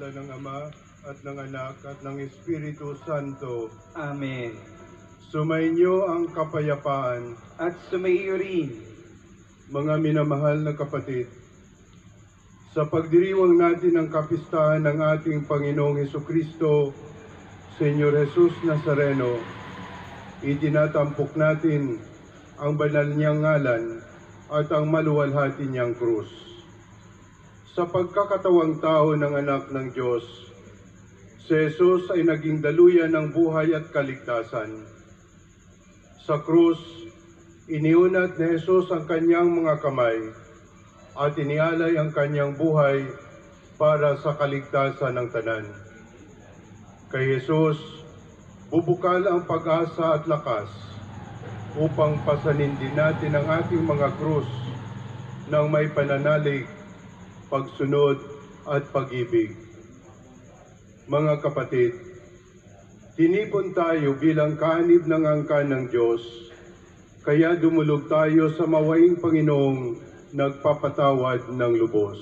ngalan ng Ama at ng Anak at ng Espiritu Santo. Amen. Sumainyo ang kapayapaan. At sumaiyo rin. Mga minamahal na kapatid, sa pagdiriwang natin ng kapistahan ng ating Panginoong Hesukristo, Senyor Jesus Nazareno, itinatampok natin ang banal niyang ngalan at ang maluwalhati niyang krus. Sa pagkakatawang tao ng anak ng Diyos, si Jesus ay naging daluyan ng buhay at kaligtasan. Sa krus, iniunat ni Jesus ang kanyang mga kamay at inialay ang kanyang buhay para sa kaligtasan ng tanan. Kay Jesus, bubukal ang pag-asa at lakas upang pasanin din natin ang ating mga krus ng may pananalig, pagsunod at pag-ibig. Mga kapatid, tinipon tayo bilang kaanib ng angkan ng Diyos, kaya dumulog tayo sa mawaing Panginoong nagpapatawad ng lubos.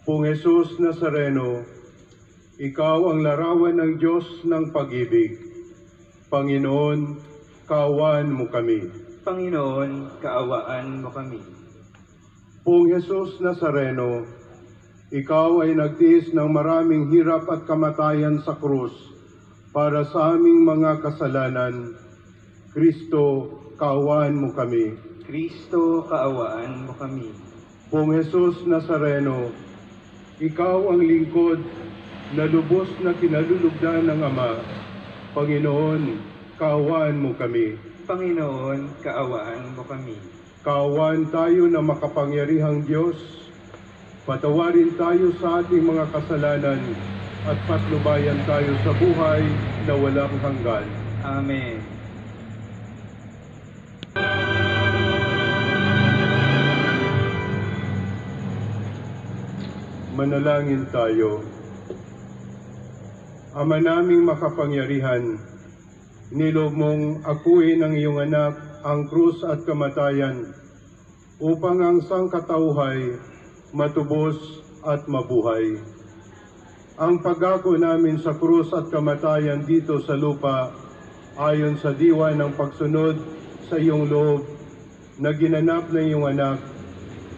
Pong Jesus Nazareno, ikaw ang larawan ng Diyos ng pag-ibig. Panginoon, kaawaan mo kami. Panginoon, kaawaan mo kami. Pong Jesus Nazareno, ikaw ay nagtiis ng maraming hirap at kamatayan sa krus para sa aming mga kasalanan. Kristo, kaawaan mo kami. Kristo, kaawaan mo kami. Pong Jesus Nazareno, ikaw ang lingkod na lubos na kinalulugdan ng Ama. Panginoon, kaawaan mo kami. Panginoon, kaawaan mo kami. Kaawaan tayo na makapangyarihang Diyos. Patawarin tayo sa ating mga kasalanan at patnubayan tayo sa buhay na walang hanggan. Amen. Manalangin tayo. Ama naming makapangyarihan, niloob mong akuin ng iyong anak ang krus at kamatayan upang ang sangkatauhay matubos at mabuhay. Ang pag-ako namin sa krus at kamatayan dito sa lupa ayon sa diwa ng pagsunod sa iyong loob na ginanap ng iyong anak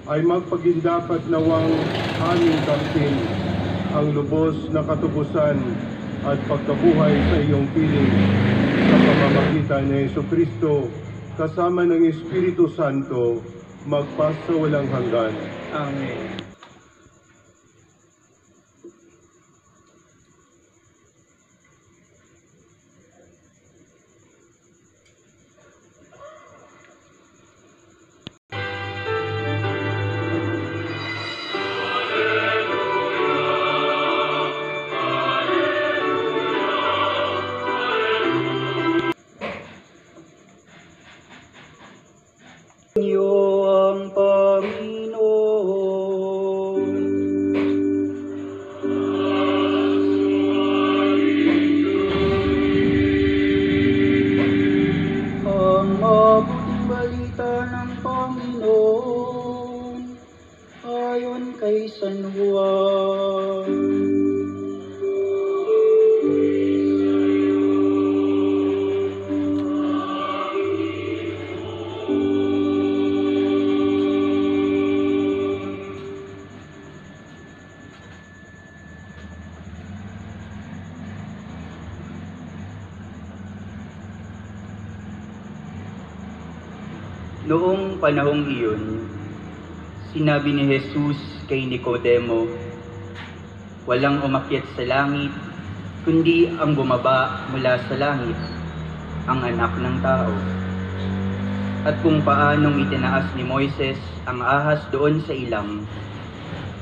ay magpagindapat nawang aming kamtin ang lubos na katubusan at pagkabuhay sa iyong piling sa pamamagitan ni Jesucristo kasama ng Espiritu Santo magpasa walang hanggan. Amen. Niyo ang Panginoon. Ang mabuting balita ng Panginoon ayon kay San Juan. Noong panahong iyon, sinabi ni Jesus kay Nicodemo, walang umakyat sa langit, kundi ang bumaba mula sa langit, ang anak ng tao. At kung paanong itinaas ni Moises ang ahas doon sa ilang,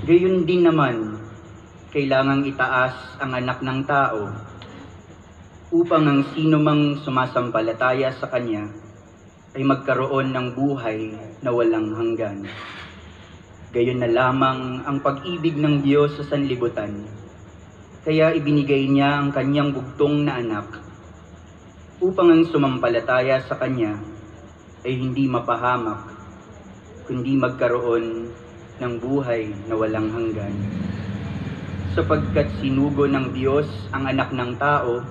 gayon din naman, kailangang itaas ang anak ng tao, upang ang sino mang sumasampalataya sa kanya ay magkaroon ng buhay na walang hanggan. Gayon na lamang ang pag-ibig ng Diyos sa sanlibutan. Kaya ibinigay niya ang kanyang bugtong na anak, upang ang sumampalataya sa kanya ay hindi mapahamak, kundi magkaroon ng buhay na walang hanggan. Sapagkat sinugo ng Diyos ang anak ng tao,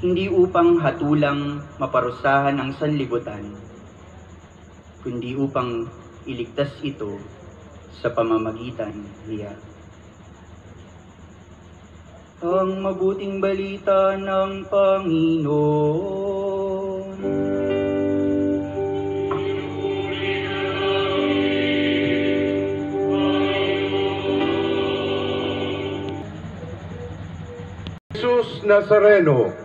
hindi upang hatulang maparusahan ang sanlibutan, kundi upang iligtas ito sa pamamagitan niya. Ang mabuting balita ng Panginoon. Jesus Nazareno.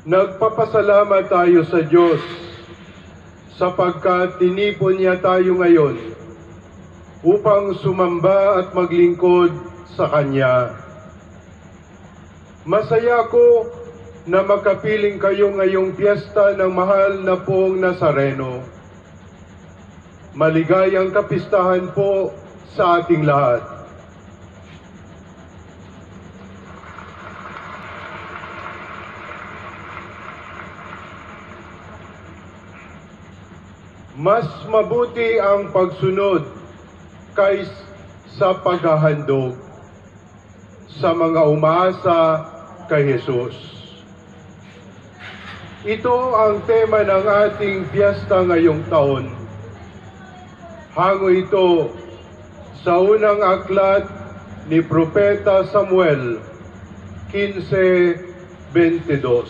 Nagpapasalamat tayo sa Diyos sapagkat tinipon niya tayo ngayon upang sumamba at maglingkod sa Kanya. Masaya ko na makapiling kayo ngayong piyesta ng mahal na pong Nazareno. Maligayang kapistahan po sa ating lahat. Mas mabuti ang pagsunod kaysa paghahandog sa mga umaasa kay Jesus. Ito ang tema ng ating piyesta ngayong taon. Hango ito sa unang aklat ni Propeta Samuel 15:22.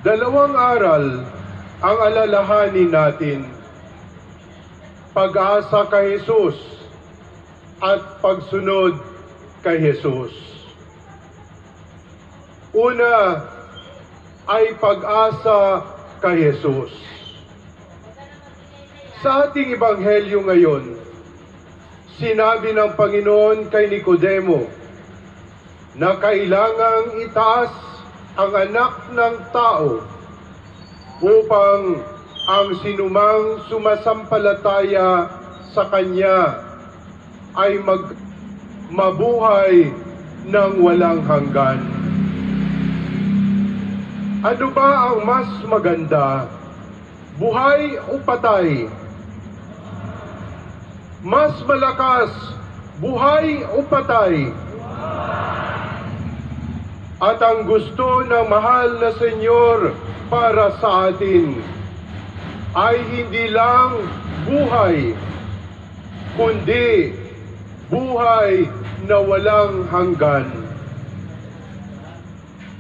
Dalawang aral ang alalahanin natin: pag-asa kay Jesus at pagsunod kay Jesus. Una ay pag-asa kay Jesus. Sa ating ebanghelyo ngayon, sinabi ng Panginoon kay Nicodemo na kailangang itaas ang anak ng tao upang ang sinumang sumasampalataya sa Kanya ay mabuhay ng walang hanggan. Ano ba ang mas maganda? Buhay o patay? Mas malakas, buhay o patay? At ang gusto ng mahal na Senyor para sa atin ay hindi lang buhay, kundi buhay na walang hanggan.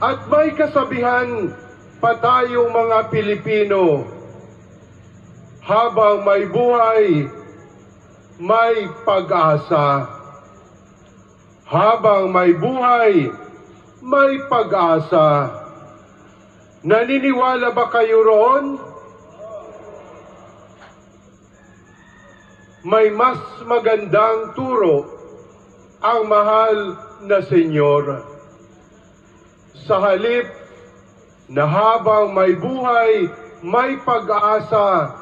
At may kasabihan pa tayong mga Pilipino, habang may buhay, may pag-asa. Habang may buhay, may pag-asa. Naniniwala ba kayo roon? May mas magandang turo ang mahal na Senyor. Sa halip na habang may buhay, may pag-asa,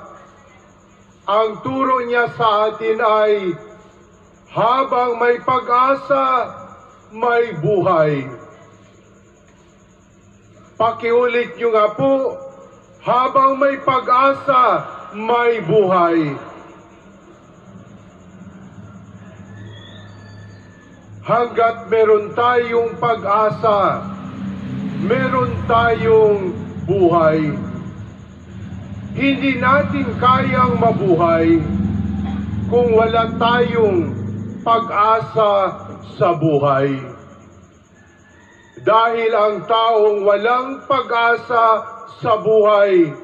ang turo niya sa atin ay habang may pag-asa, may buhay. Pakiulit nyo nga po, habang may pag-asa, may buhay. Hanggat meron tayong pag-asa, meron tayong buhay. Hindi natin kayang mabuhay kung wala tayong pag-asa sa buhay. Dahil ang taong walang pag-asa sa buhay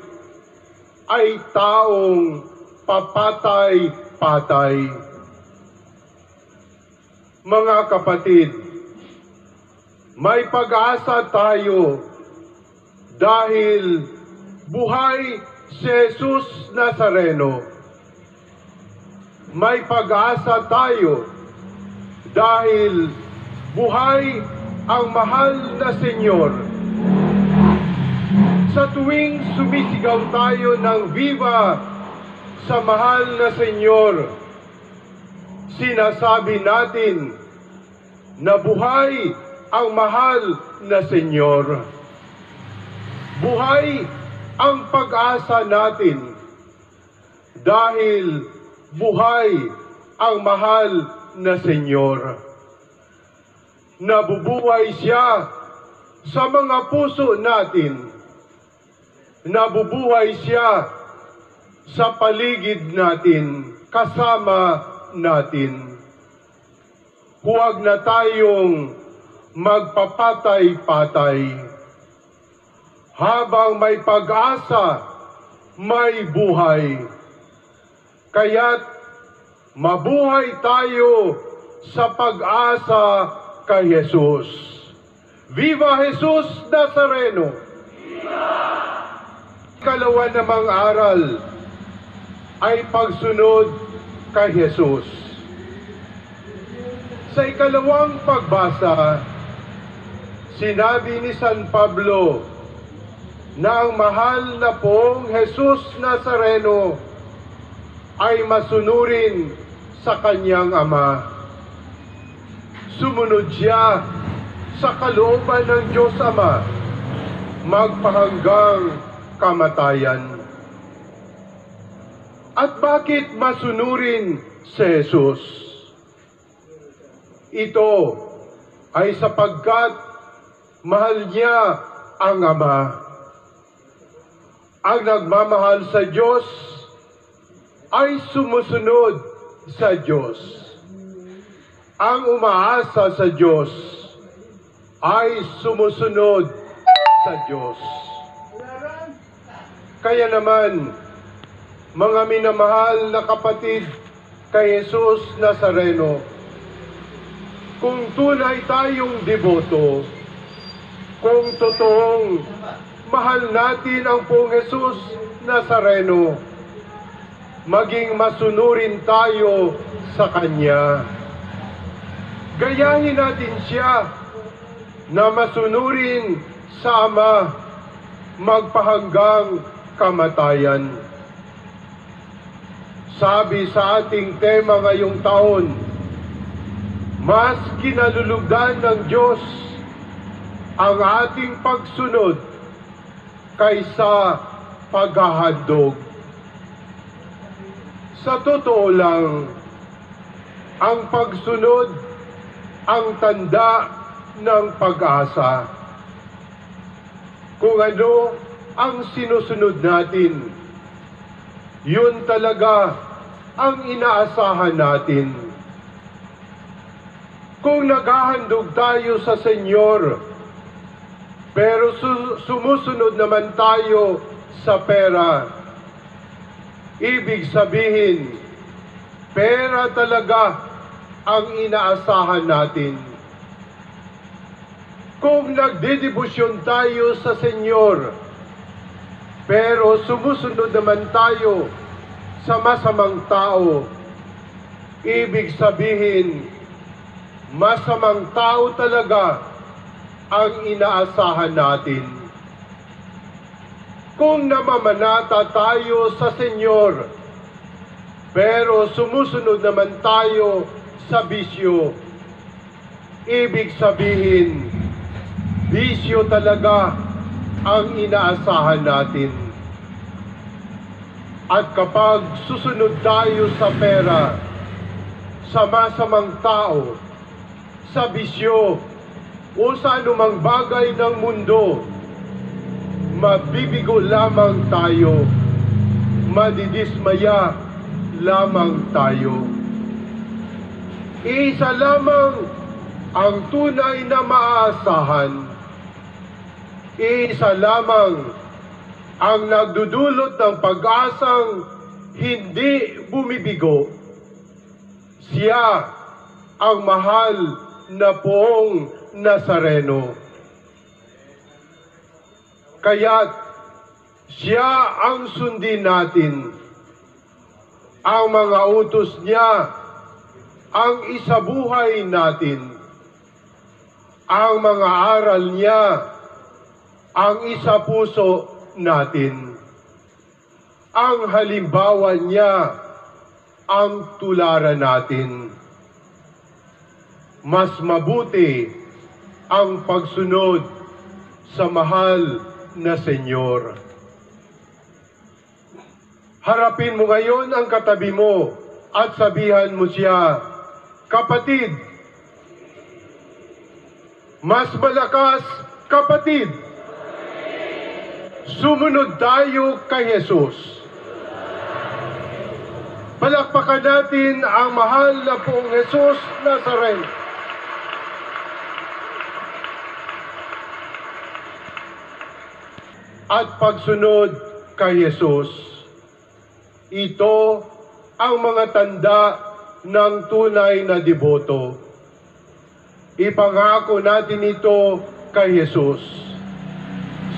ay taong papatay-patay. Mga kapatid, may pag-asa tayo dahil buhay si Jesus Nazareno. May pag-asa tayo dahil buhay ang mahal na Senyor. Sa tuwing sumisigaw tayo ng viva sa mahal na Senyor, sinasabi natin na buhay ang mahal na Senyor. Buhay ang pag-asa natin dahil buhay ang mahal na Senyor. Nabubuhay siya sa mga puso natin. Nabubuhay siya sa paligid natin, kasama natin. Huwag na tayong magpapatay-patay. Habang may pag-asa, may buhay. Kaya't mabuhay tayo sa pag-asa kay Jesus. Viva Jesus Nazareno! Ikalawa namang aral ay pagsunod kay Jesus. Sa ikalawang pagbasa, sinabi ni San Pablo na ang mahal na pong Jesus Nazareno ay masunurin sa kanyang Ama. Sumunod siya sa kalooban ng Diyos Ama, magpahanggang kamatayan. At bakit masunurin si Jesus? Ito ay sapagkat mahal niya ang Ama. Ang nagmamahal sa Diyos ay sumusunod sa Diyos. Ang umaasa sa Diyos ay sumusunod sa Diyos. Kaya naman, mga minamahal na kapatid kay Jesus Nazareno, kung tunay tayong deboto, kung totoong mahal natin ang pong Jesus Nazareno, maging masunurin tayo sa Kanya. Gayahin natin siya na masunurin sa Ama, magpahanggang kamatayan. Sabi sa ating tema ngayong taon, mas kinalulugdan ng Diyos ang ating pagsunod kaysa paghahandog. Sa totoo lang, ang pagsunod ang tanda ng pag-asa. Kung ano ang sinusunod natin, yun talaga ang inaasahan natin. Kung naghahandog tayo sa Senyor, pero sumusunod naman tayo sa pera, ibig sabihin, pera talaga ang inaasahan natin. Kung nagdedebosyon tayo sa Senyor, pero sumusunod naman tayo sa masamang tao, ibig sabihin, masamang tao talaga ang inaasahan natin. Kung namamanata tayo sa Senyor, pero sumusunod naman tayo sa bisyo, ibig sabihin, bisyo talaga ang inaasahan natin. At kapag susunod tayo sa pera, sa masamang tao, sa bisyo, o sa anumang bagay ng mundo, mabibigo lamang tayo, madidismaya lamang tayo. Isa lamang ang tunay na maaasahan. Isa lamang ang nagdudulot ng pag-asang hindi bumibigo. Siya ang mahal na poong Nazareno. Kaya't siya ang sundin natin. Ang mga utos niya ang isabuhay natin. Ang mga aral niya ang isapuso natin. Ang halimbawa niya ang tularan natin. Mas mabuti ang pagsunod sa mahal na Senyor. Harapin mo ngayon ang katabi mo at sabihan mo siya, kapatid, mas malakas, kapatid. Sumunod tayo kay Jesus. Palakpakan natin ang mahal na Poong Jesus Nazareno. At pagsunod kay Jesus, ito ang mga tanda ng tunay na deboto. Ipangako natin ito kay Jesus.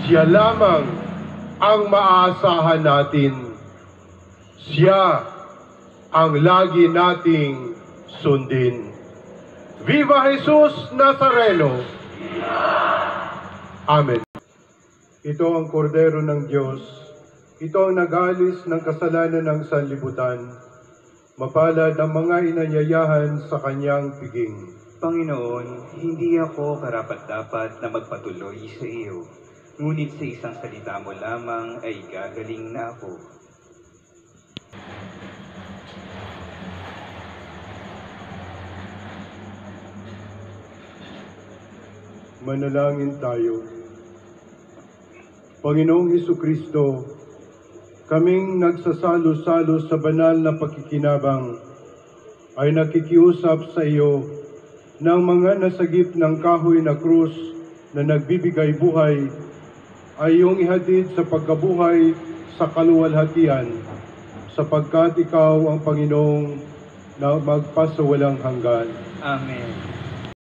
Siya lamang ang maaasahan natin. Siya ang lagi nating sundin. Viva Jesus Nazareno! Amen. Ito ang kordero ng Diyos. Ito ang nag-alis ng kasalanan ng sanlibutan. Mapalad ang mga inanyayahan sa kanyang piging. Panginoon, hindi ako karapat-dapat na magpatuloy sa iyo. Ngunit sa isang salita mo lamang ay gagaling na ako. Manalangin tayo. Panginoong Hesukristo, kaming nagsasalo-salo sa banal na pakikinabang ay nakikiusap sa iyo ng mga nasagip ng kahoy na krus na nagbibigay buhay ay iyong ihatid sa pagkabuhay sa kaluwalhatian sapagkat ikaw ang Panginoong na magpasawalang hanggan. Amen.